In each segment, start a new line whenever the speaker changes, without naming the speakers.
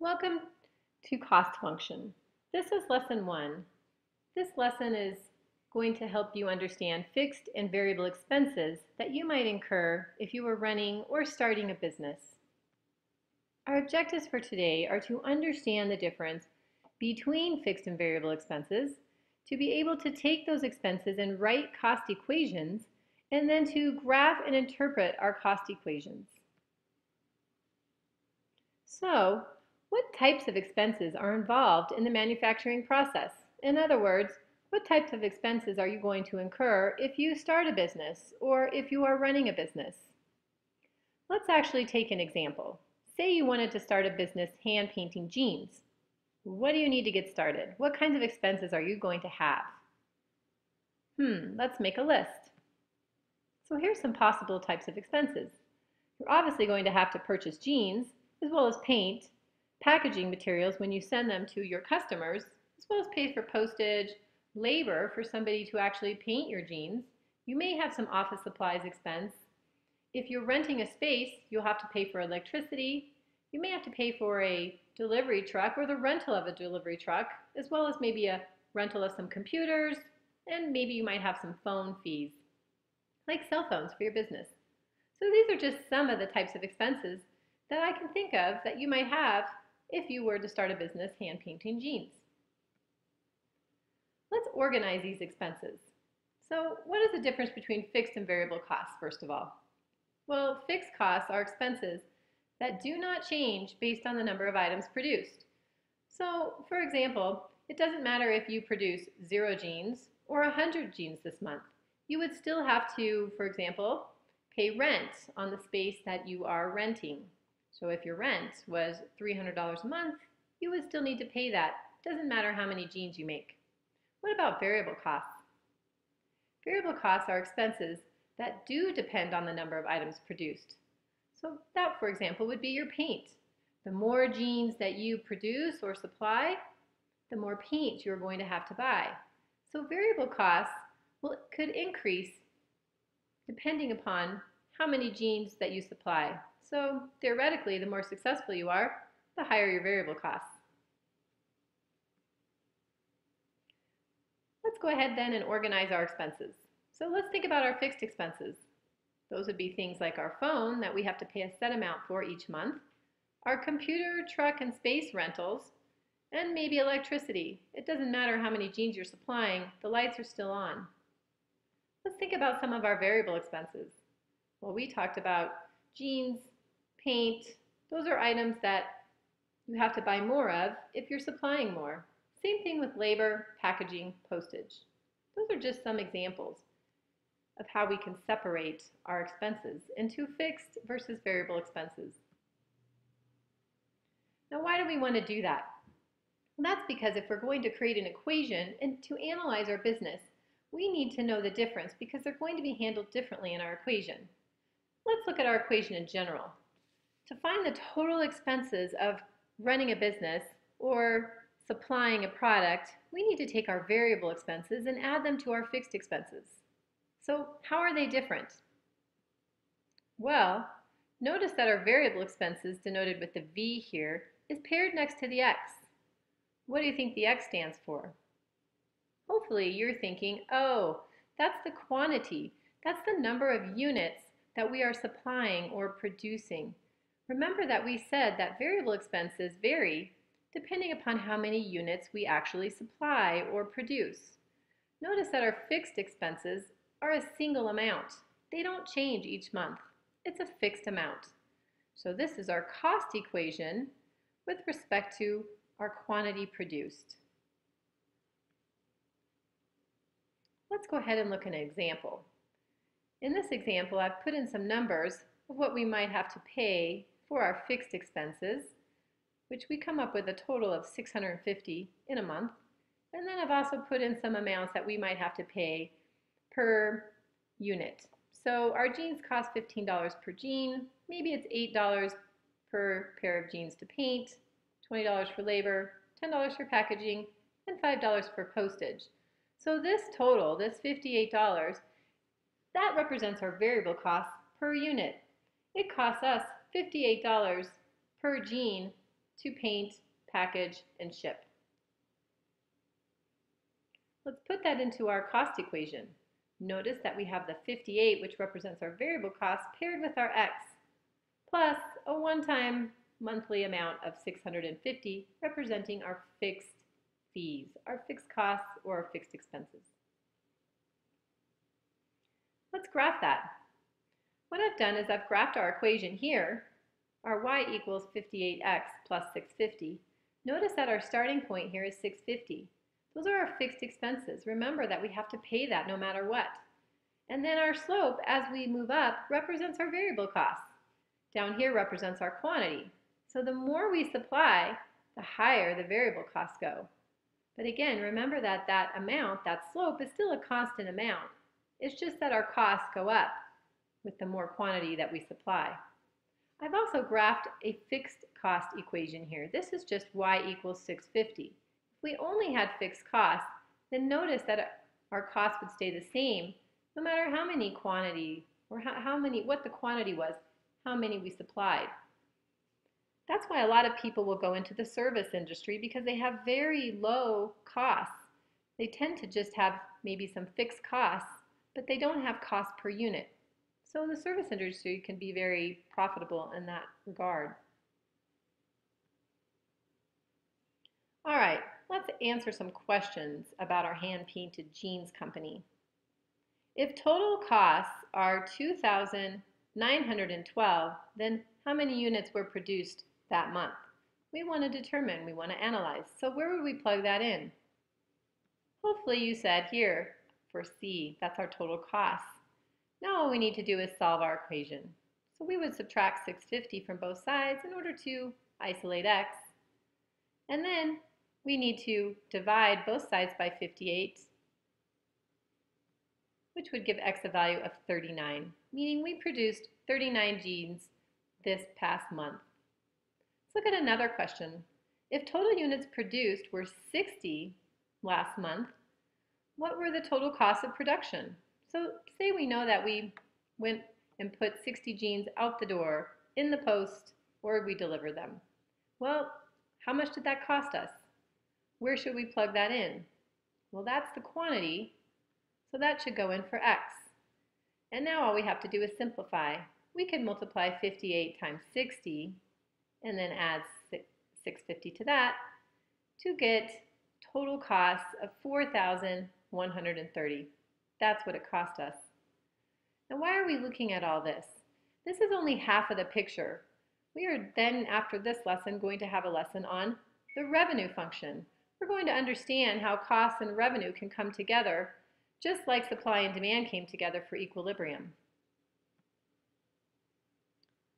Welcome to Cost Function. This is lesson 1. This lesson is going to help you understand fixed and variable expenses that you might incur if you were running or starting a business. Our objectives for today are to understand the difference between fixed and variable expenses, to be able to take those expenses and write cost equations, and then to graph and interpret our cost equations. So, what types of expenses are involved in the manufacturing process? In other words, what types of expenses are you going to incur if you start a business or if you are running a business? Let's actually take an example. Say you wanted to start a business hand painting jeans. What do you need to get started? What kinds of expenses are you going to have? Let's make a list. So here's some possible types of expenses. You're obviously going to have to purchase jeans, as well as paint, packaging materials when you send them to your customers, as well as pay for postage, labor for somebody to actually paint your jeans. You may have some office supplies expense. If you're renting a space, you'll have to pay for electricity. You may have to pay for a delivery truck or the rental of a delivery truck, as well as maybe a rental of some computers, and maybe you might have some phone fees, like cell phones for your business. So these are just some of the types of expenses that I can think of that you might have if you were to start a business hand painting jeans. Let's organize these expenses. So what is the difference between fixed and variable costs, first of all? Well, fixed costs are expenses that do not change based on the number of items produced. So, for example, it doesn't matter if you produce 0 jeans or 100 jeans this month. You would still have to, for example, pay rent on the space that you are renting. So if your rent was $300 a month, you would still need to pay that. Doesn't matter how many jeans you make. What about variable costs? Variable costs are expenses that do depend on the number of items produced. So that, for example, would be your paint. The more jeans that you produce or supply, the more paint you're going to have to buy. So variable costs could increase depending upon how many jeans that you supply. So theoretically, the more successful you are, the higher your variable costs. Let's go ahead then and organize our expenses. So let's think about our fixed expenses. Those would be things like our phone that we have to pay a set amount for each month, our computer, truck, and space rentals, and maybe electricity. It doesn't matter how many jeans you're supplying, the lights are still on. Let's think about some of our variable expenses. Well, we talked about jeans, paint. Those are items that you have to buy more of if you're supplying more. Same thing with labor, packaging, postage. Those are just some examples of how we can separate our expenses into fixed versus variable expenses. Now, why do we want to do that? Well, that's because if we're going to create an equation and to analyze our business, we need to know the difference because they're going to be handled differently in our equation. Let's look at our equation in general. To find the total expenses of running a business or supplying a product, we need to take our variable expenses and add them to our fixed expenses. So how are they different? Well, notice that our variable expenses, denoted with the V here, is paired next to the X. What do you think the X stands for? Hopefully you're thinking, oh, that's the quantity. That's the number of units that we are supplying or producing. Remember that we said that variable expenses vary depending upon how many units we actually supply or produce. Notice that our fixed expenses are a single amount. They don't change each month. It's a fixed amount. So this is our cost equation with respect to our quantity produced. Let's go ahead and look at an example. In this example, I've put in some numbers of what we might have to pay for our fixed expenses, which we come up with a total of $650 in a month. And then I've also put in some amounts that we might have to pay per unit. So our jeans cost $15 per jean. Maybe it's $8 per pair of jeans to paint, $20 for labor, $10 for packaging, and $5 for postage. So this total, this $58, that represents our variable costs per unit. It costs us $58 per jean to paint, package, and ship. Let's put that into our cost equation. Notice that we have the 58, which represents our variable cost, paired with our x, plus a one-time monthly amount of 650, representing our fixed fees, our fixed costs, or our fixed expenses. Let's graph that. What I've done is I've graphed our equation here, our y equals 58x plus 650. Notice that our starting point here is 650. Those are our fixed expenses. Remember that we have to pay that no matter what. And then our slope, as we move up, represents our variable costs. Down here represents our quantity. So the more we supply, the higher the variable costs go. But again, remember that that amount, that slope, is still a constant amount. It's just that our costs go up with the more quantity that we supply. I've also graphed a fixed cost equation here. This is just y equals 650. If we only had fixed costs, then notice that our costs would stay the same no matter how many quantity or what the quantity was, how many we supplied. That's why a lot of people will go into the service industry, because they have very low costs. They tend to just have maybe some fixed costs, but they don't have cost per unit. So the service industry can be very profitable in that regard. All right, let's answer some questions about our hand-painted jeans company. If total costs are $2,912, then how many units were produced that month? We want to determine, we want to analyze. So where would we plug that in? Hopefully you said here for C, that's our total cost. Now all we need to do is solve our equation. So we would subtract 650 from both sides in order to isolate x. And then we need to divide both sides by 58, which would give x a value of 39, meaning we produced 39 jeans this past month. Let's look at another question. If total units produced were 60 last month, what were the total costs of production? So say we know that we went and put 60 jeans out the door, in the post, or we delivered them. Well, how much did that cost us? Where should we plug that in? Well, that's the quantity, so that should go in for x. And now all we have to do is simplify. We can multiply 58 times 60 and then add 650 to that to get total costs of $4,130. That's what it cost us. Now why are we looking at all this? This is only half of the picture. We are then, after this lesson, going to have a lesson on the revenue function. We're going to understand how costs and revenue can come together, just like supply and demand came together for equilibrium.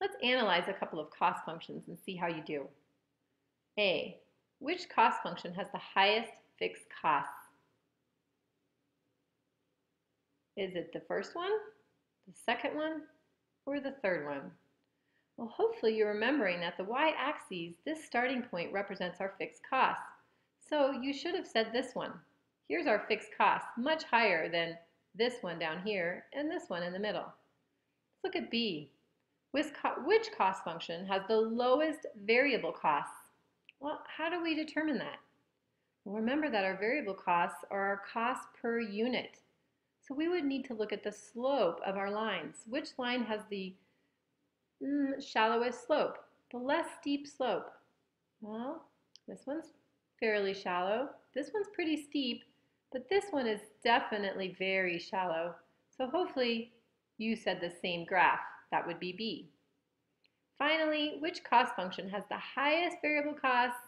Let's analyze a couple of cost functions and see how you do. A, which cost function has the highest fixed costs? Is it the first one, the second one, or the third one? Well, hopefully you're remembering that the y-axis, this starting point, represents our fixed costs. So you should have said this one. Here's our fixed cost, much higher than this one down here and this one in the middle. Let's look at B. Which cost function has the lowest variable costs? Well, how do we determine that? Well, remember that our variable costs are our cost per unit. So we would need to look at the slope of our lines. Which line has the shallowest slope, the less steep slope? Well, this one's fairly shallow. This one's pretty steep, but this one is definitely very shallow. So hopefully you said the same graph. That would be B. Finally, which cost function has the highest variable costs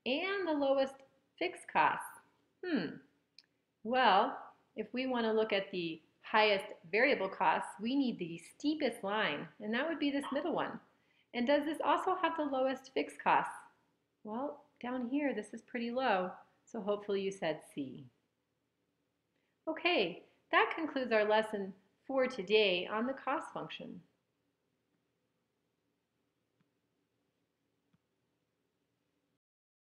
and the lowest fixed costs? Well, if we want to look at the highest variable costs, we need the steepest line, and that would be this middle one. And does this also have the lowest fixed costs? Well, down here, this is pretty low, so hopefully you said C. Okay, that concludes our lesson for today on the cost function.